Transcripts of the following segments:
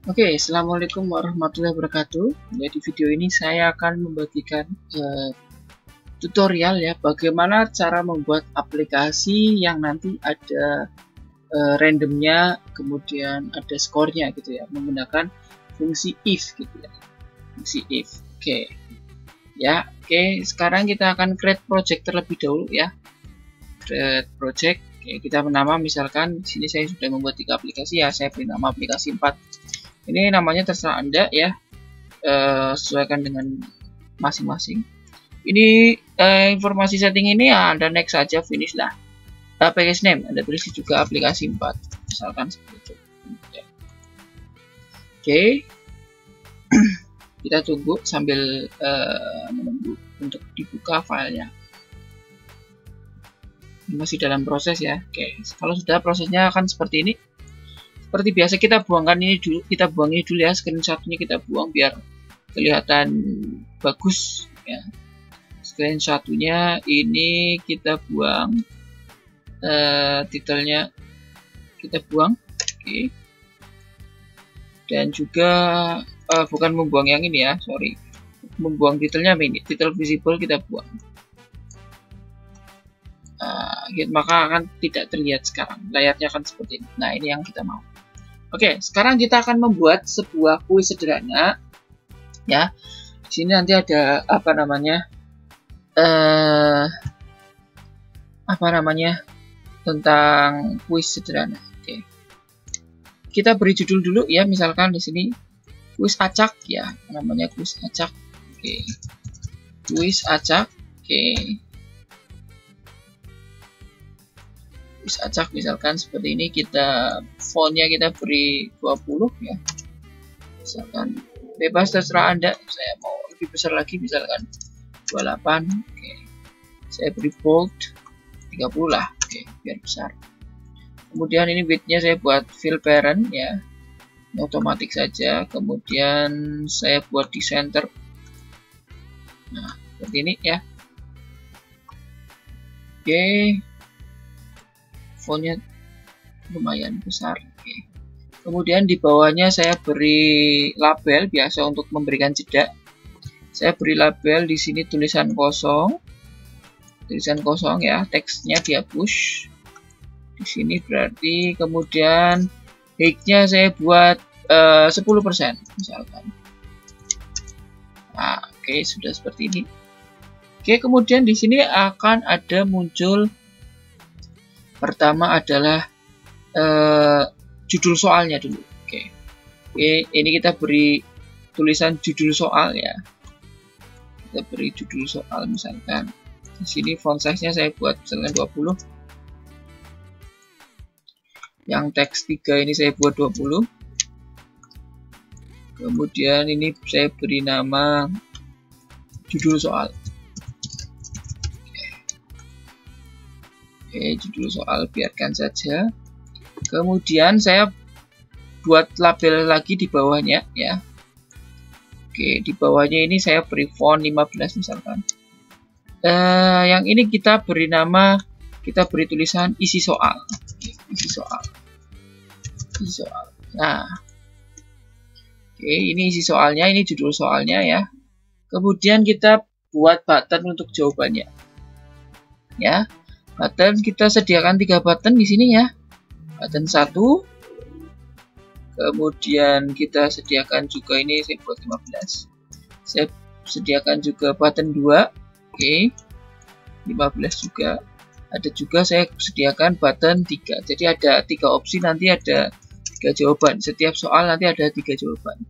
Oke, Assalamualaikum warahmatullahi wabarakatuh. Di video ini saya akan membagikan tutorial ya, bagaimana cara membuat aplikasi yang nanti ada randomnya, kemudian ada skornya gitu ya, menggunakan fungsi if gitu ya, fungsi if. Oke, sekarang kita akan create project terlebih dahulu ya, create project. Oke, kita menama misalkan di sini saya sudah membuat 3 aplikasi ya, saya beri nama aplikasi 4. Ini namanya terserah Anda ya, sesuaikan dengan masing-masing. Ini informasi setting ini ya, Anda next saja, finish lah. Package name Anda tulis juga aplikasi 4, misalkan seperti itu. Oke. Kita tunggu sambil menunggu untuk dibuka filenya. Ini masih dalam proses ya. Oke, kalau sudah prosesnya akan seperti ini. Seperti biasa kita buangkan ini dulu, kita buang ini dulu ya, screenshotnya kita buang biar kelihatan bagus ya. Screenshotnya ini kita buang, titelnya kita buang, oke. Dan juga bukan membuang yang ini ya, sorry, membuang titelnya ini, titel visible kita buang. Maka akan tidak terlihat sekarang, layarnya akan seperti ini. Nah, ini yang kita mau. Oke, sekarang kita akan membuat sebuah kuis sederhana ya. Di sini nanti ada tentang kuis sederhana. Oke. Kita beri judul dulu ya, misalkan di sini kuis acak ya, namanya kuis acak. Oke. Kuis acak. Oke. Acak misalkan seperti ini, kita fontnya kita beri 20 ya, misalkan bebas terserah Anda, saya mau lebih besar lagi misalkan 28. Oke. Saya beri bold 30 lah, oke, biar besar. Kemudian ini widthnya saya buat fill parent ya, ini otomatis saja. Kemudian saya buat di center, nah seperti ini ya. Oke, fontnya lumayan besar. Oke. Kemudian di bawahnya saya beri label biasa untuk memberikan jeda. Saya beri label di sini tulisan kosong ya, teksnya dihapus. Di sini berarti, kemudian height-nya saya buat 10% misalkan. Nah, oke, sudah seperti ini. Oke, kemudian di sini akan ada muncul. Pertama adalah judul soalnya dulu. Oke, ini kita beri tulisan judul soal ya. Kita beri judul soal misalkan. Di sini font size-nya saya buat misalkan 20. Yang teks 3 ini saya buat 20. Kemudian ini saya beri nama judul soal. Oke, judul soal biarkan saja. Kemudian saya buat label lagi di bawahnya ya. Oke, di bawahnya ini saya beri font 15 misalkan. Yang ini kita beri nama, kita beri tulisan isi soal. Oke, isi soal. Nah, oke, ini isi soalnya, ini judul soalnya ya. Kemudian kita buat button untuk jawabannya ya. Button kita sediakan 3 button di sini ya. Button 1. Kemudian kita sediakan juga ini saya buat 15. Saya sediakan juga button 2. Oke. 15 juga. Ada juga saya sediakan button 3. Jadi ada 3 opsi, nanti ada 3 jawaban. Setiap soal nanti ada 3 jawaban.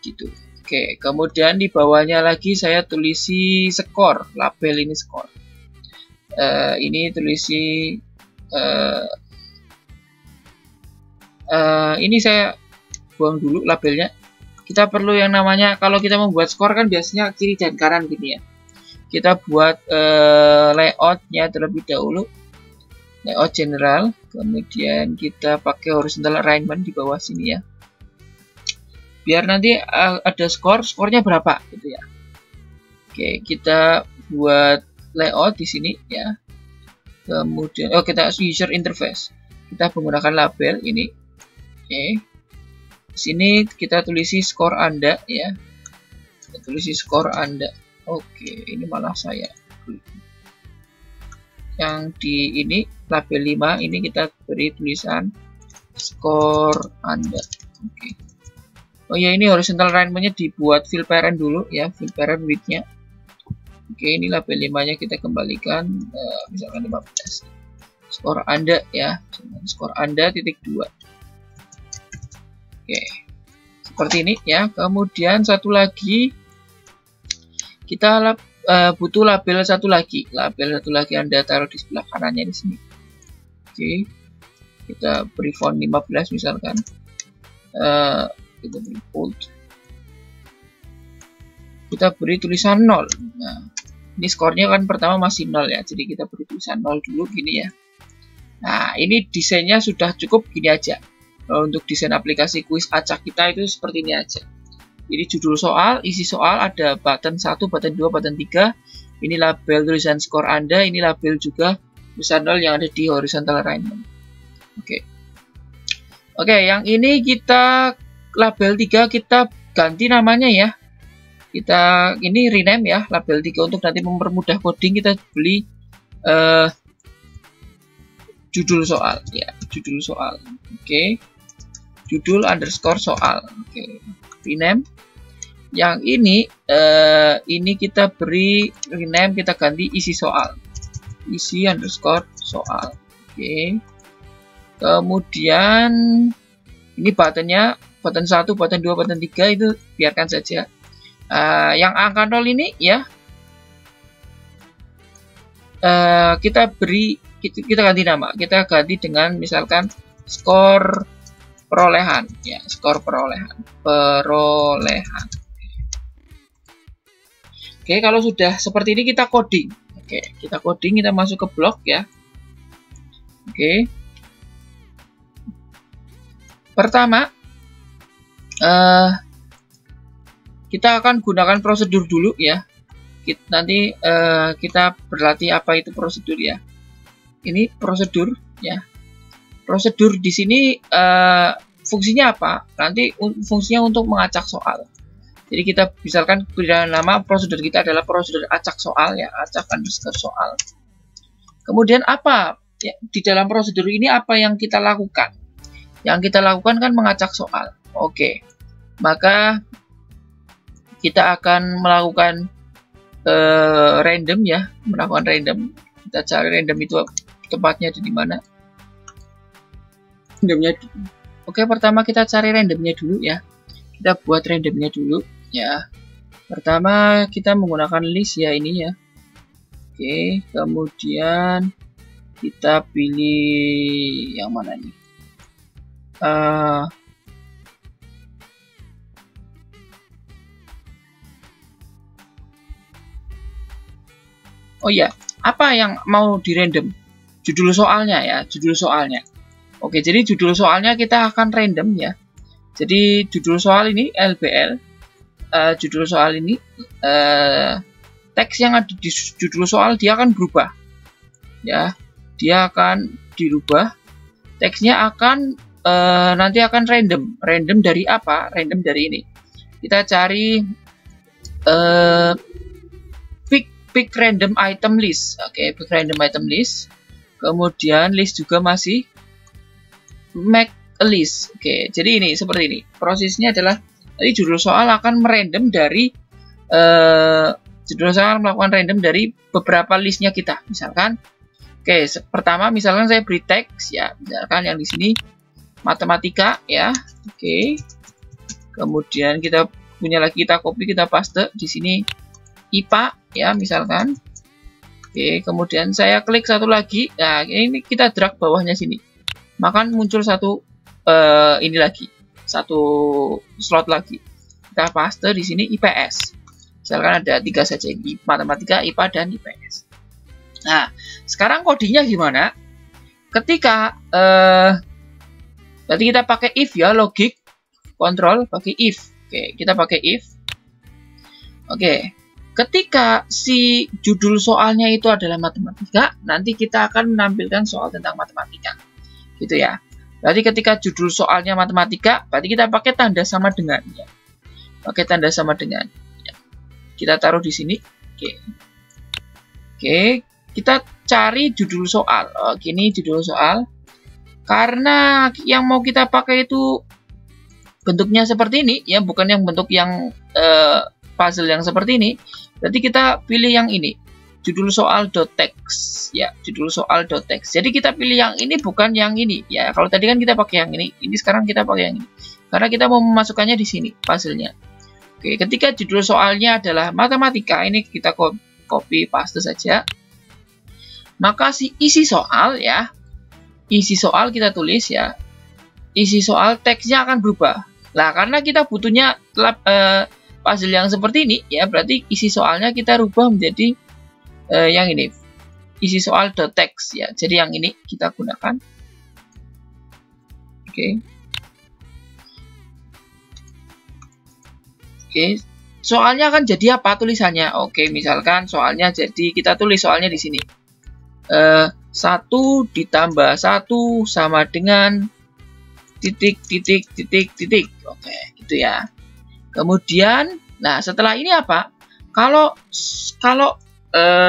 Gitu. Oke, kemudian di bawahnya lagi saya tulisi skor, label ini skor. Ini tulisi ini saya buang dulu labelnya. Kita perlu yang namanya, kalau kita membuat skor kan biasanya kiri dan kanan gini ya. Kita buat layoutnya terlebih dahulu, layout general. Kemudian kita pakai horizontal alignment di bawah sini ya, biar nanti ada skornya berapa gitu ya. Oke, kita buat layout di sini ya. Kemudian kita user interface, kita menggunakan label ini. Oke, sini kita tulisi skor Anda ya. Kita tulisi skor Anda. Oke, ini malah saya yang di ini label 5 ini kita beri tulisan skor Anda. Oke. Oh ya, ini horizontal alignment-nya dibuat fill parent dulu ya, fill parent width-nya. Oke, ini label 5-nya kita kembalikan misalkan 15. Skor Anda ya, skor Anda titik 2. Oke. Seperti ini ya. Kemudian satu lagi kita butuh label satu lagi. Label satu lagi Anda taruh di sebelah kanannya di sini. Oke. Kita beri font 15 misalkan. Kita beri bold. Kita beri tulisan 0. Nah, ini skornya kan pertama masih 0 ya. Jadi kita beri tulisan 0 dulu gini ya. Nah, ini desainnya sudah cukup gini aja. Untuk desain aplikasi kuis acak kita itu seperti ini aja. Jadi judul soal, isi soal, ada button 1, button 2, button 3. Ini label tulisan skor Anda, ini label juga tulisan 0 yang ada di horizontal alignment. Oke. Oke, yang ini kita label 3 kita ganti namanya ya. Kita ini rename ya, label 3 untuk nanti mempermudah coding kita beli judul soal ya, judul soal. Oke. Judul underscore soal. Oke. Rename. Yang ini kita beri rename, kita ganti isi soal. Isi underscore soal. Oke. Kemudian ini buttonnya, button 1, button 2, button 3 itu biarkan saja. Yang angka 0 ini ya kita beri, kita ganti nama, kita ganti dengan misalkan skor perolehan ya, skor perolehan. Oke, kalau sudah seperti ini kita coding. Oke, kita coding, kita masuk ke blok ya. Oke. Pertama, kita akan gunakan prosedur dulu ya. Nanti kita berlatih apa itu prosedur ya. Ini prosedur ya. Prosedur di sini fungsinya apa? Nanti fungsinya untuk mengacak soal. Jadi kita misalkan nama prosedur kita adalah prosedur acak soal ya, acak underscore soal. Kemudian apa ya, di dalam prosedur ini apa yang kita lakukan? Yang kita lakukan kan mengacak soal. Oke, maka kita akan melakukan random ya, melakukan random. Kita cari random itu tempatnya di mana. Randomnya. Oke, pertama kita cari randomnya dulu ya. Kita buat randomnya dulu ya. Pertama kita menggunakan list ya, ini ya. Oke, kemudian kita pilih yang mana nih? Oh ya, apa yang mau di random? Judul soalnya ya, judul soalnya. Oke, jadi judul soalnya kita akan random ya. Jadi judul soal ini LBL, judul soal ini teks yang ada di judul soal dia akan berubah ya, dia akan dirubah. Teksnya akan nanti akan random dari apa? Random dari ini. Kita cari pick random item list. Oke, pick random item list. Kemudian list juga masih make a list. Oke, jadi ini seperti ini. Prosesnya adalah tadi judul soal akan merandom dari judul soal melakukan random dari beberapa listnya kita. Misalkan, oke, pertama misalkan saya beri teks ya, misalkan yang di sini matematika ya. Oke. Kemudian kita punya lagi, kita copy, kita paste di sini IPA ya misalkan. Oke, kemudian saya klik satu lagi. Nah, ini kita drag bawahnya sini. Maka muncul satu ini lagi, satu slot lagi. Kita paste di sini IPS. Misalkan ada 3 saja ini, matematika, IPA dan IPS. Nah, sekarang codingnya gimana? Ketika berarti kita pakai if ya, logic control pakai if. Oke, kita pakai if. Oke. Ketika si judul soalnya itu adalah matematika, nanti kita akan menampilkan soal tentang matematika. Gitu ya. Berarti ketika judul soalnya matematika, berarti kita pakai tanda sama dengan. Ya. Pakai tanda sama dengan. Ya. Kita taruh di sini. Oke. Oke, kita cari judul soal. Oke, ini judul soal. Karena yang mau kita pakai itu bentuknya seperti ini, ya, bukan yang bentuk yang puzzle yang seperti ini. Berarti kita pilih yang ini. Judul soal .text, ya, judul soal .text. Jadi kita pilih yang ini, bukan yang ini, ya. Kalau tadi kan kita pakai yang ini sekarang kita pakai yang ini. Karena kita mau memasukkannya di sini puzzle-nya. Oke, ketika judul soalnya adalah matematika, ini kita copy paste saja. Maka isi soal, ya, isi soal kita tulis, ya. Isi soal teksnya akan berubah. Nah, karena kita butuhnya puzzle yang seperti ini, ya, berarti isi soalnya kita rubah menjadi yang ini, isi soal .text, ya. Jadi yang ini kita gunakan. Oke. Oke. Soalnya akan jadi apa tulisannya? Oke, misalkan soalnya jadi kita tulis soalnya di sini. 1 ditambah 1 sama dengan titik. Oke, gitu ya. Kemudian, nah setelah ini apa? Kalau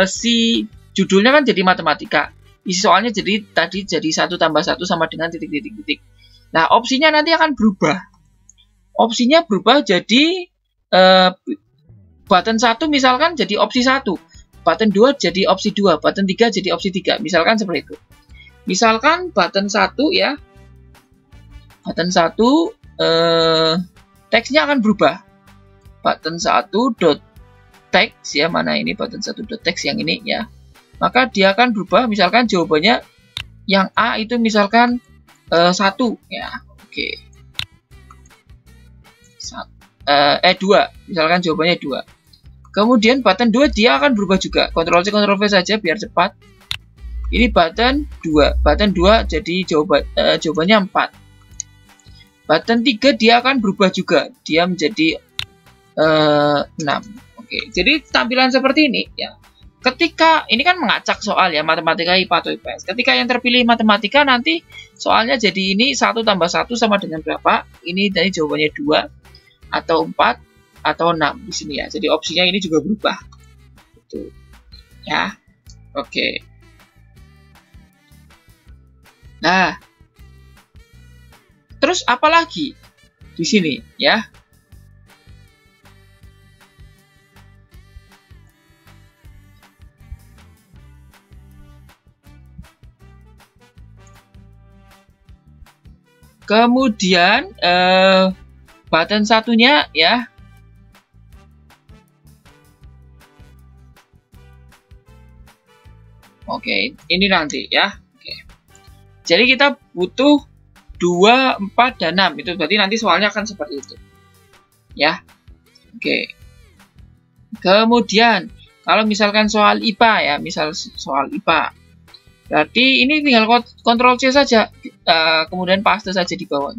si judulnya kan jadi matematika, isi soalnya jadi 1 tambah 1 sama dengan titik. Nah, opsinya nanti akan berubah. Opsinya berubah jadi button 1 misalkan jadi opsi 1, button 2 jadi opsi 2, button 3 jadi opsi 3, misalkan seperti itu. Misalkan button 1, ya, button 1 teksnya akan berubah. Button 1 text, ya, mana ini button 1 text yang ini, ya, maka dia akan berubah. Misalkan jawabannya yang A itu misalkan 1, ya. Oke. 2, misalkan jawabannya 2. Kemudian button 2 dia akan berubah juga. Ctrl C Ctrl V saja biar cepat. Ini button 2. Button 2 jadi jawabannya 4. Button 3 dia akan berubah juga. Dia menjadi 6. Oke, jadi tampilan seperti ini, ya. Ketika ini kan mengacak soal, ya, matematika, IPA atau IPS. Ketika yang terpilih matematika, nanti soalnya jadi ini 1 tambah 1 sama dengan berapa? Ini tadi jawabannya 2 atau 4 atau 6 di sini, ya. Jadi opsinya ini juga berubah. Gitu. Ya. Oke. Nah, terus apa lagi di sini, ya? Kemudian button satunya, ya, oke, ini nanti, ya. Oke. Jadi kita butuh 2, 4, dan 6. Itu berarti nanti soalnya akan seperti itu, ya. Oke. Kemudian kalau misalkan soal IPA, ya, misal soal IPA, berarti ini tinggal Ctrl C saja, kemudian paste saja di bawah.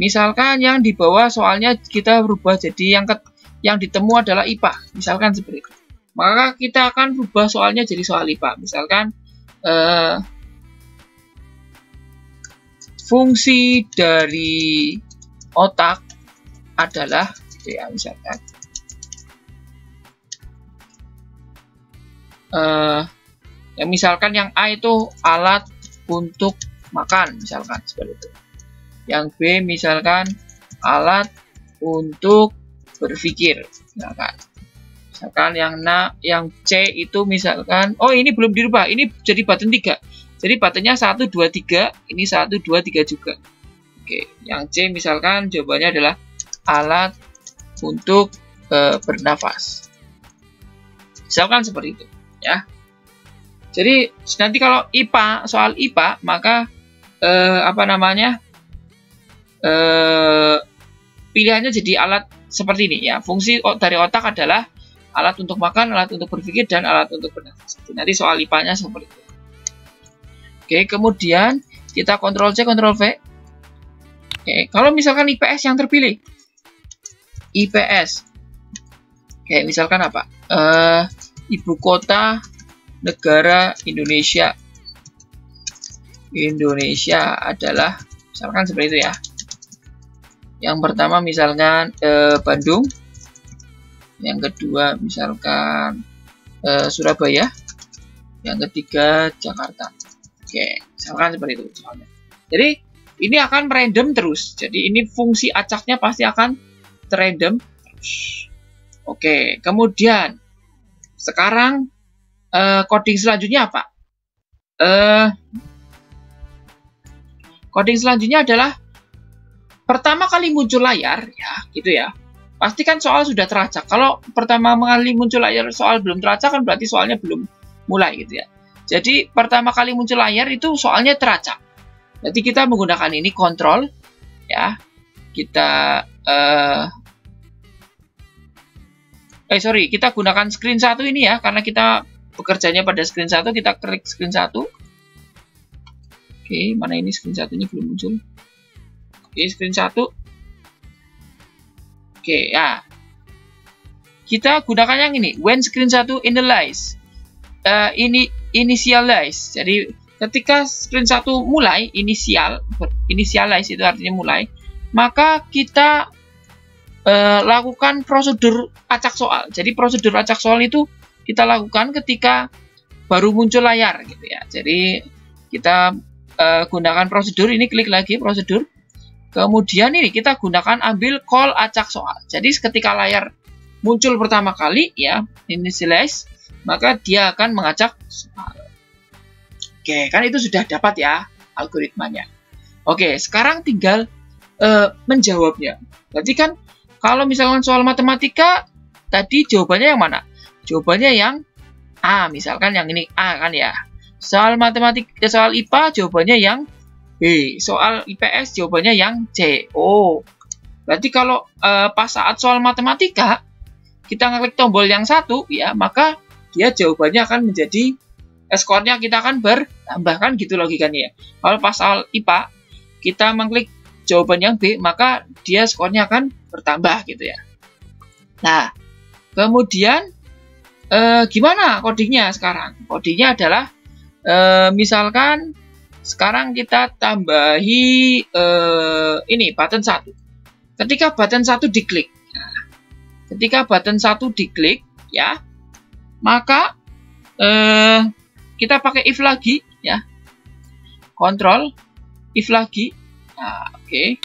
Misalkan yang di bawah soalnya kita berubah jadi yang ditemu adalah IPA, misalkan seperti itu. Maka kita akan berubah soalnya jadi soal IPA. Misalkan fungsi dari otak adalah, ya, misalkan ya, misalkan yang A itu alat untuk makan, misalkan seperti itu. Yang B misalkan alat untuk berpikir, misalkan. Misalkan yang C itu misalkan, oh ini belum dirubah, ini jadi button 3. Jadi buttonnya 1, 2, 3, ini 1, 2, 3 juga. Oke, yang C misalkan jawabannya adalah alat untuk bernafas. Misalkan seperti itu, ya. Jadi nanti kalau IPA, soal IPA, maka pilihannya jadi alat seperti ini, ya. Fungsi dari otak adalah alat untuk makan, alat untuk berpikir, dan alat untuk bernafas. Nanti soal IPA-nya seperti itu. Oke, kemudian kita Ctrl C, Ctrl V. Oke, kalau misalkan IPS yang terpilih, IPS, oke, misalkan apa? Ibu kota negara Indonesia. Indonesia adalah Misalkan seperti itu ya. Yang pertama misalkan Bandung. Yang kedua misalkan Surabaya. Yang ketiga Jakarta. Oke, misalkan seperti itu soalnya. Jadi ini akan random terus. Jadi ini fungsi acaknya pasti akan random terus. Oke, kemudian sekarang coding selanjutnya apa? Coding selanjutnya adalah pertama kali muncul layar, ya, gitu ya. Pastikan soal sudah teracak. Kalau pertama kali muncul layar soal belum teracak kan berarti soalnya belum mulai, gitu ya. Jadi pertama kali muncul layar itu soalnya teracak. Jadi kita menggunakan ini kontrol, ya. Kita kita gunakan screen 1 ini ya, karena kita bekerjanya pada screen 1, kita klik screen 1. Oke, mana ini screen 1 ini belum muncul. Oke, screen 1. Oke, ya. Kita gunakan yang ini, when screen 1 initialize. Initialize. Jadi ketika screen 1 mulai, initialize itu artinya mulai, maka kita lakukan prosedur acak soal. Jadi prosedur acak soal itu kita lakukan ketika baru muncul layar, gitu ya. Jadi kita gunakan prosedur, ini klik lagi prosedur. Kemudian ini kita gunakan ambil call acak soal. Jadi ketika layar muncul pertama kali, ya, initialize, maka dia akan mengacak soal. Oke, kan itu sudah dapat ya algoritmanya. Oke, sekarang tinggal menjawabnya. Berarti kan kalau misalkan soal matematika tadi jawabannya yang mana? Jawabannya yang A, misalkan yang ini A kan ya. Soal matematika, soal IPA jawabannya yang B. Soal IPS jawabannya yang C. Oh, berarti kalau pas saat soal matematika kita ngeklik tombol yang 1 ya, maka dia jawabannya akan menjadi skornya kita akan bertambah, kan gitu logikanya ya. Kalau pas soal IPA kita mengklik jawaban yang B, maka dia skornya akan bertambah gitu ya. Nah, kemudian gimana codingnya sekarang? Codingnya adalah misalkan sekarang kita tambahi ini button 1. Ketika button 1 diklik, nah, ketika button 1 diklik ya, maka kita pakai if lagi ya, kontrol if lagi. Nah, oke.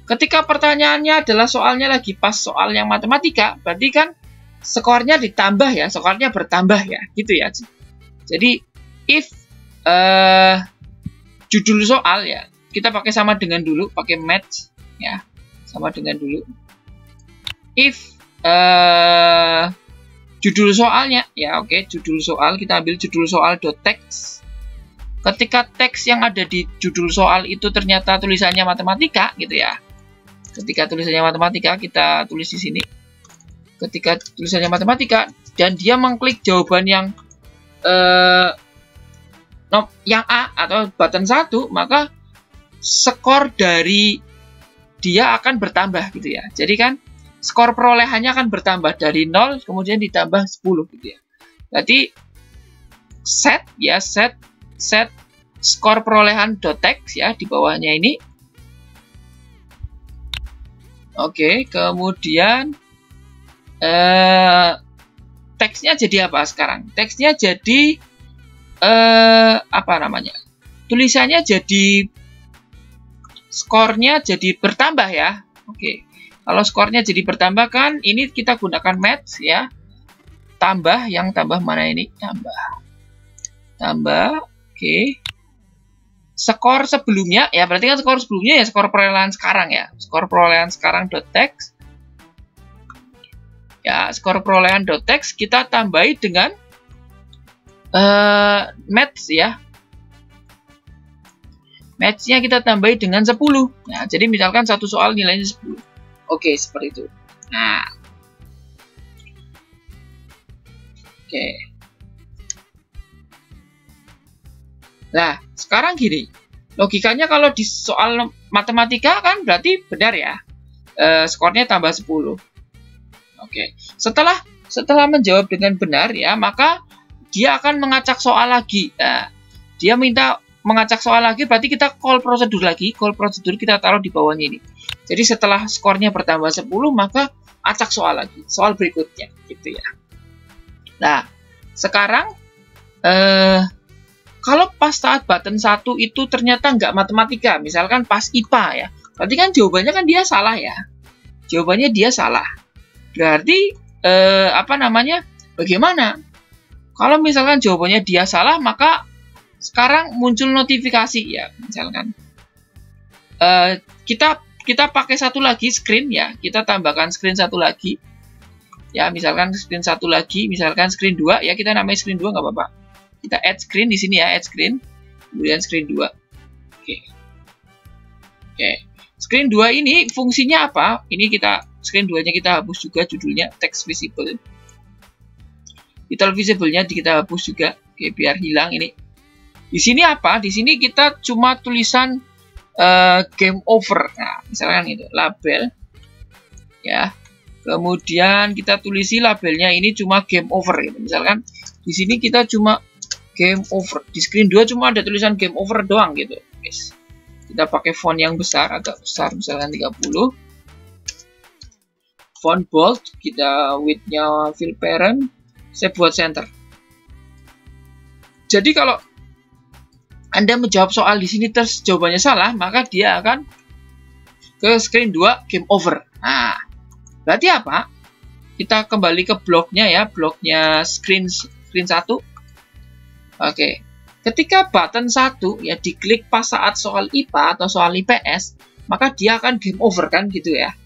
Ketika pertanyaannya adalah soalnya lagi pas soal yang matematika, berarti kan skornya ditambah ya, skornya bertambah ya, gitu ya. Jadi if judul soal ya, kita pakai sama dengan dulu, pakai match ya, sama dengan dulu. If judul soalnya ya, oke, judul soal, kita ambil judul soal .text. Ketika teks yang ada di judul soal itu ternyata tulisannya matematika gitu ya. Ketika tulisannya matematika, kita tulis di sini. Ketika tulisannya matematika dan dia mengklik jawaban yang A atau button 1, maka skor dari dia akan bertambah gitu ya. Jadi kan skor perolehannya akan bertambah dari 0 kemudian ditambah 10 gitu ya. Berarti set skor perolehan .text ya di bawahnya ini. Oke, kemudian teksnya jadi apa sekarang? Teksnya jadi apa namanya? Tulisannya jadi skornya jadi bertambah ya. Oke. Kalau skornya jadi bertambah kan ini kita gunakan match ya. Tambah, yang tambah mana ini? Tambah. Oke. Skor sebelumnya ya, berarti kan skor sebelumnya ya skor perolehan sekarang ya. Skor perolehan sekarang .text. Ya, skor perolehan .text kita tambahi dengan match ya. Match-nya kita tambahi dengan 10. Nah, jadi misalkan satu soal nilainya 10. Oke, seperti itu. Nah. Oke. Nah, sekarang gini. Logikanya kalau di soal matematika kan berarti benar ya. Skornya tambah 10. Oke. Setelah menjawab dengan benar ya, maka dia akan mengacak soal lagi. Nah, dia minta mengacak soal lagi, berarti kita call prosedur lagi. Call prosedur kita taruh di bawahnya ini. Jadi setelah skornya bertambah 10, maka acak soal lagi, soal berikutnya, gitu ya. Nah, sekarang kalau pas saat button 1 itu ternyata nggak matematika, misalkan pas IPA ya, berarti kan jawabannya kan dia salah ya. Jawabannya dia salah. Berarti bagaimana? Kalau misalkan jawabannya dia salah, maka sekarang muncul notifikasi ya, misalkan kita pakai satu lagi screen ya, kita tambahkan screen satu lagi ya, misalkan screen satu lagi, misalkan screen 2 ya, kita namanya screen 2 nggak apa-apa, kita add screen di sini ya, add screen, kemudian screen 2. Oke, screen 2 ini fungsinya apa? Ini kita screen 2 nya kita hapus juga, judulnya text visible, title visible-nya kita hapus juga, oke, biar hilang ini. Di sini apa? Di sini kita cuma tulisan game over. Nah, misalkan itu label ya. Kemudian kita tulisi labelnya ini cuma game over gitu. Misalkan di sini kita cuma game over. Di screen 2 cuma ada tulisan game over doang gitu, guys. Kita pakai font yang besar, agak besar, misalkan 30. Font bold, kita width-nya fill parent, saya buat center. Jadi kalau Anda menjawab soal di sini terus jawabannya salah, maka dia akan ke screen 2 game over. Nah, berarti apa? Kita kembali ke bloknya ya, bloknya screen 1. Oke. Ketika button 1 ya diklik pas saat soal IPA atau soal IPS, maka dia akan game over kan gitu ya.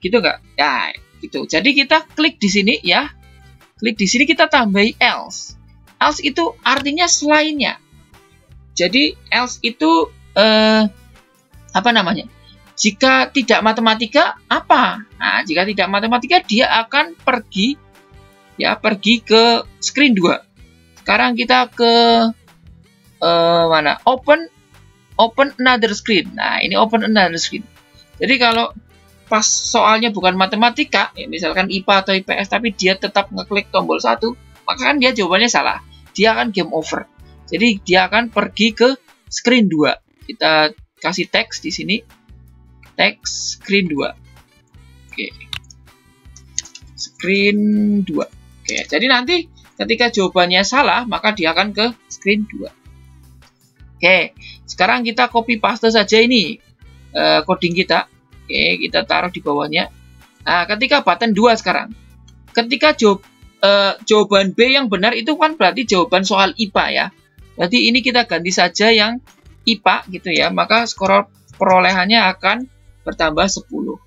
Gitu nggak? Ya, gitu. Jadi kita klik di sini ya. Klik di sini kita tambahi else. Else itu artinya selainnya. Jadi else itu jika tidak matematika apa? Nah, jika tidak matematika dia akan pergi ke screen 2. Sekarang kita ke mana? Open another screen. Nah, ini open another screen. Jadi kalau pas soalnya bukan matematika, ya misalkan IPA atau IPS, tapi dia tetap ngeklik tombol 1, maka kan dia jawabannya salah. Dia akan game over. Jadi dia akan pergi ke screen 2. Kita kasih teks di sini. Teks screen 2. Oke. Screen 2. Oke, jadi nanti ketika jawabannya salah, maka dia akan ke screen 2. Oke, sekarang kita copy paste saja ini coding kita. Oke, kita taruh di bawahnya. Nah, ketika button 2 sekarang. Ketika jawaban B yang benar itu kan berarti jawaban soal IPA ya. Berarti ini kita ganti saja yang IPA gitu ya, maka skor perolehannya akan bertambah 10.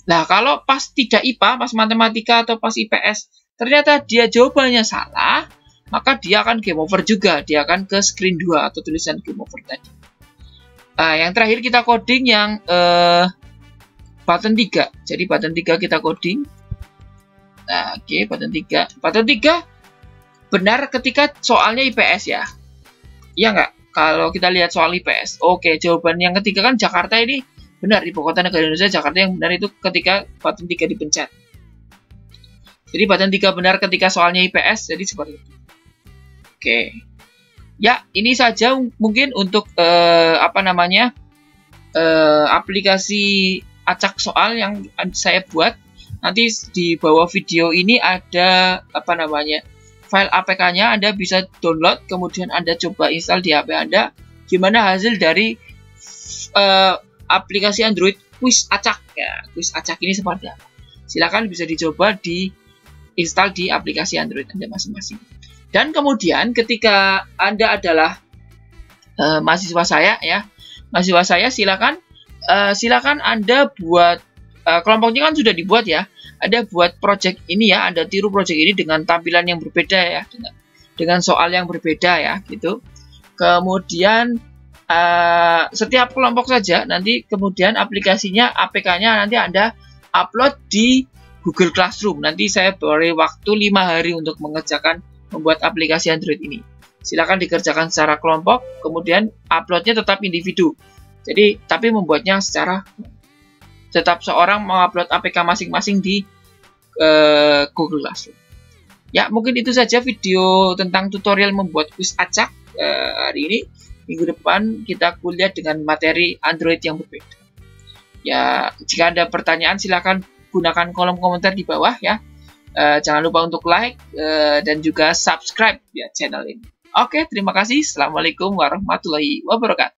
Nah, kalau pas tidak IPA, pas matematika atau pas IPS, ternyata dia jawabannya salah, maka dia akan game over juga. Dia akan ke screen 2 atau tulisan game over tadi. Nah, yang terakhir kita coding yang button 3. Jadi button 3 kita coding. Nah, oke, button 3. Button 3 benar ketika soalnya IPS ya. Iya nggak? Kalau kita lihat soal IPS. Oke, jawaban yang ketiga kan Jakarta ini benar. Ibu kota negara Indonesia Jakarta yang benar itu ketika button 3 dipencet. Jadi button 3 benar ketika soalnya IPS. Jadi seperti itu. Oke. Ya, ini saja mungkin untuk aplikasi acak soal yang saya buat. Nanti di bawah video ini ada file APK-nya, Anda bisa download, kemudian Anda coba install di HP Anda. Gimana hasil dari aplikasi Android Quiz Acak ya. Quiz Acak ini seperti apa? Silakan bisa dicoba di install di aplikasi Android Anda masing-masing. Dan kemudian ketika Anda adalah mahasiswa saya ya, mahasiswa saya silakan Anda buat kelompoknya kan sudah dibuat ya. Ada buat project ini ya, Anda tiru project ini dengan tampilan yang berbeda ya, dengan soal yang berbeda ya, gitu. Kemudian setiap kelompok saja nanti kemudian aplikasinya, APK-nya nanti Anda upload di Google Classroom. Nanti saya beri waktu 5 hari untuk mengerjakan membuat aplikasi Android ini. Silakan dikerjakan secara kelompok, kemudian uploadnya tetap individu. Jadi tapi membuatnya secara tetap seorang mengupload APK masing-masing di Google Classroom. Ya, mungkin itu saja video tentang tutorial membuat quiz acak. hari ini. Minggu depan kita kuliah dengan materi Android yang berbeda. Ya, jika ada pertanyaan silakan gunakan kolom komentar di bawah ya. Jangan lupa untuk like dan juga subscribe ya channel ini. Oke, terima kasih. Assalamualaikum warahmatullahi wabarakatuh.